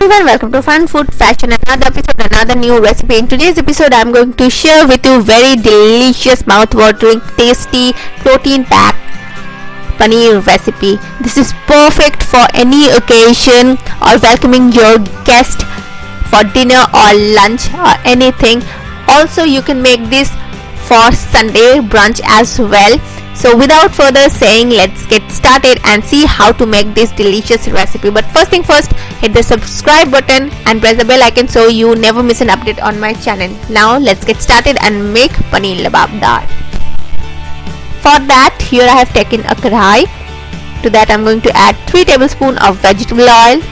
Everyone, welcome to Fun Food Fashion, another episode, another new recipe. In today's episode, I'm going to share with you very delicious, mouth-watering, tasty, protein-packed paneer recipe. This is perfect for any occasion or welcoming your guest for dinner or lunch or anything. Also, you can make this for Sunday brunch as well. So without further saying, let's get started and see how to make this delicious recipe. But first thing first, hit the subscribe button and press the bell icon so you never miss an update on my channel. Now let's get started and make Paneer Lababadar. For that, here I have taken a kadhai. To that I'm going to add 3 tablespoons of vegetable oil.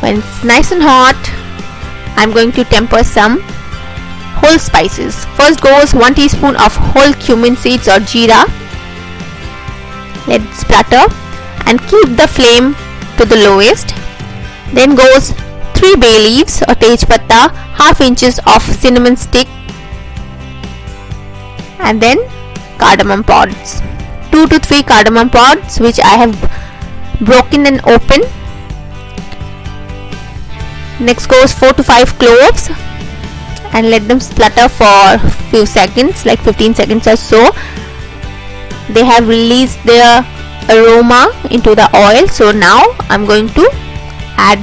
When it's nice and hot, I'm going to temper some whole spices. First goes 1 teaspoon of whole cumin seeds or jeera. Let it splatter and keep the flame to the lowest. Then goes 3 bay leaves or tej patta, half inches of cinnamon stick, and then cardamom pods. 2 to 3 cardamom pods which I have broken and opened. Next goes 4 to 5 cloves and let them splutter for few seconds, like 15 seconds or so. They have released their aroma into the oil. So now I'm going to add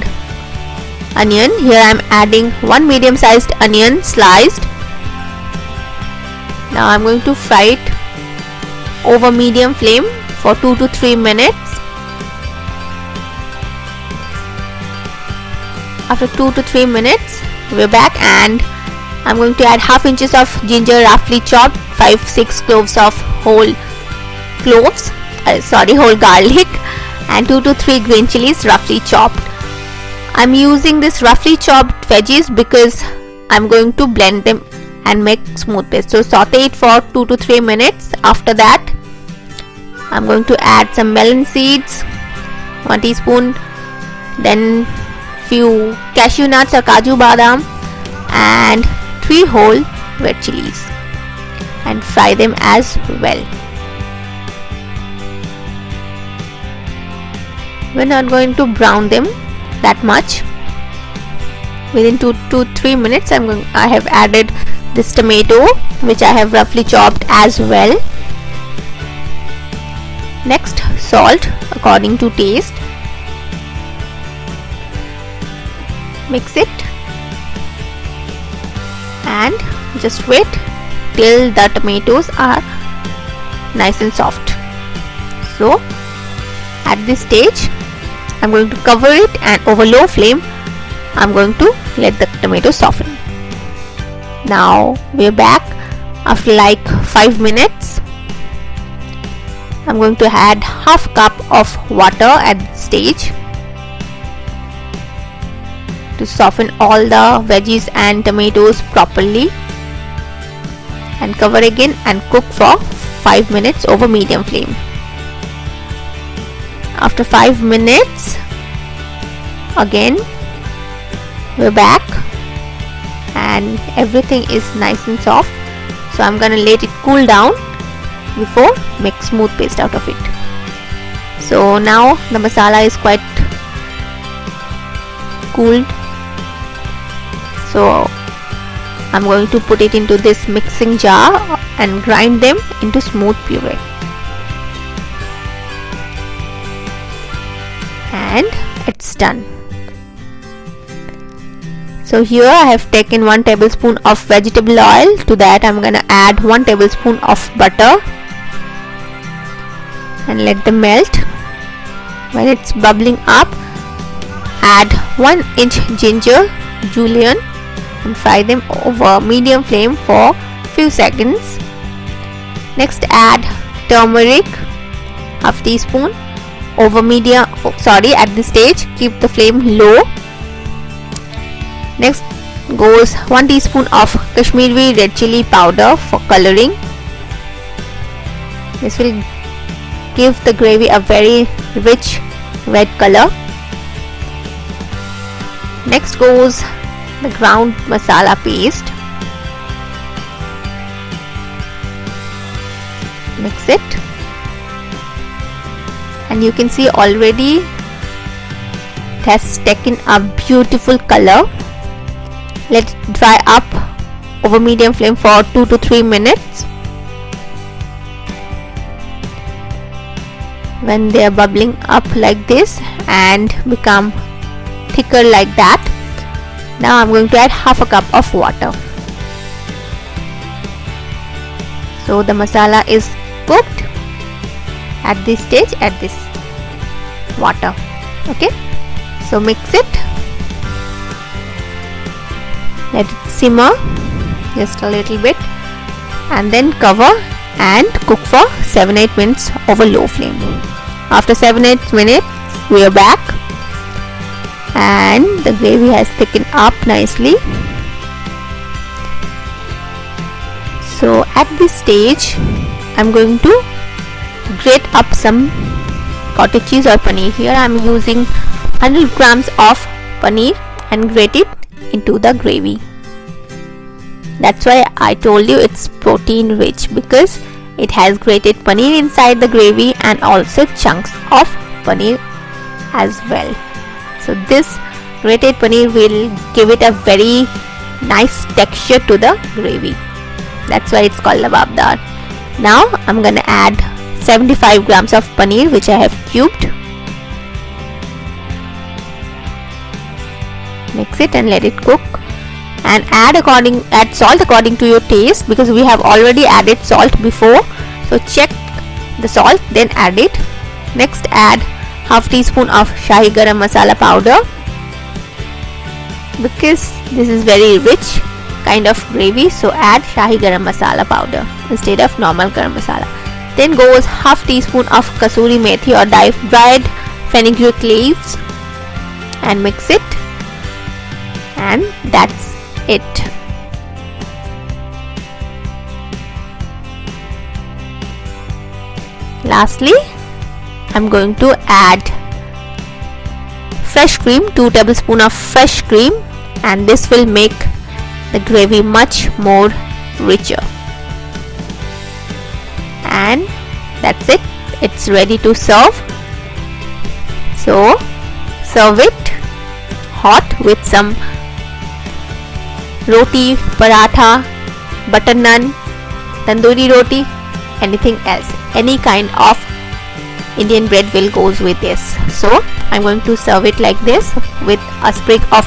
onion. Here I'm adding 1 medium sized onion sliced. Now I'm going to fry it over medium flame for 2 to 3 minutes. After 2 to 3 minutes, we're back and I'm going to add half inches of ginger roughly chopped, 5-6 cloves of whole garlic, and 2 to 3 green chilies roughly chopped. I'm using this roughly chopped veggies because I'm going to blend them and make smooth paste. So saute it for 2 to 3 minutes. After that, I'm going to add some melon seeds, 1 teaspoon, then few cashew nuts or kaju badam, and 3 whole red chilies, and fry them as well. We're not going to brown them that much. Within 2 to 3 minutes, I have added this tomato which I have roughly chopped as well. Next, salt according to taste. Mix it and just wait till the tomatoes are nice and soft. So at this stage, I'm going to cover it and over low flame I'm going to let the tomatoes soften. Now we're back after like 5 minutes. I'm going to add half cup of water at this stage to soften all the veggies and tomatoes properly, and cover again and cook for 5 minutes over medium flame. After 5 minutes, again we're back and everything is nice and soft. So I'm gonna let it cool down before make smooth paste out of it. So now the masala is quite cooled. So I'm going to put it into this mixing jar and grind them into smooth puree. And it's done. So here I have taken 1 tablespoon of vegetable oil. To that I'm gonna add 1 tablespoon of butter and let them melt. When it's bubbling up, add 1 inch ginger julienne and fry them over medium flame for few seconds. Next, add turmeric, half teaspoon, over medium. At this stage, keep the flame low. Next goes 1 teaspoon of Kashmiri red chili powder for coloring. This will give the gravy a very rich red color. Next goes the ground masala paste. Mix it and you can see already It has taken a beautiful color. Let it dry up over medium flame for 2 to 3 minutes. When they are bubbling up like this and become thicker like that, now I'm going to add half a cup of water. So the masala is cooked at this stage, at this water. Okay, so mix it, let it simmer just a little bit, and then cover and cook for 7-8 minutes over low flame. After 7-8 minutes we are back, and the gravy has thickened up nicely. So at this stage I'm going to grate up some cottage cheese or paneer. Here I am using 100 grams of paneer and grate it into the gravy. That's why I told you it's protein rich, because it has grated paneer inside the gravy and also chunks of paneer as well. So this grated paneer will give it a very nice texture to the gravy. That's why it's called lababdar. Now I'm gonna add 75 grams of paneer which I have cubed. Mix it and let it cook, and add salt according to your taste, because we have already added salt before. So check the salt, then add it. Next add half teaspoon of shahi garam masala powder, because this is very rich kind of gravy, so add shahi garam masala powder instead of normal garam masala. Then goes half teaspoon of kasuri methi or dried fenugreek leaves, and mix it, and that's it. Lastly, I'm going to add fresh cream, 2 tablespoons of fresh cream, and this will make the gravy much more richer. And that's it, it's ready to serve. So serve it hot with some roti, paratha, butter naan, tandoori roti, anything else, any kind of Indian bread will goes with this. So I'm going to serve it like this with a sprig of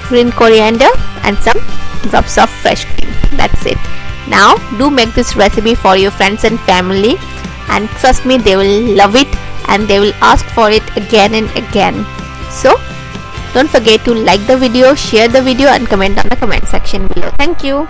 green coriander and some drops of fresh cream. That's it. Now do make this recipe for your friends and family, and trust me, they will love it and they will ask for it again and again. So don't forget to like the video, share the video, and comment on the comment section below. Thank you.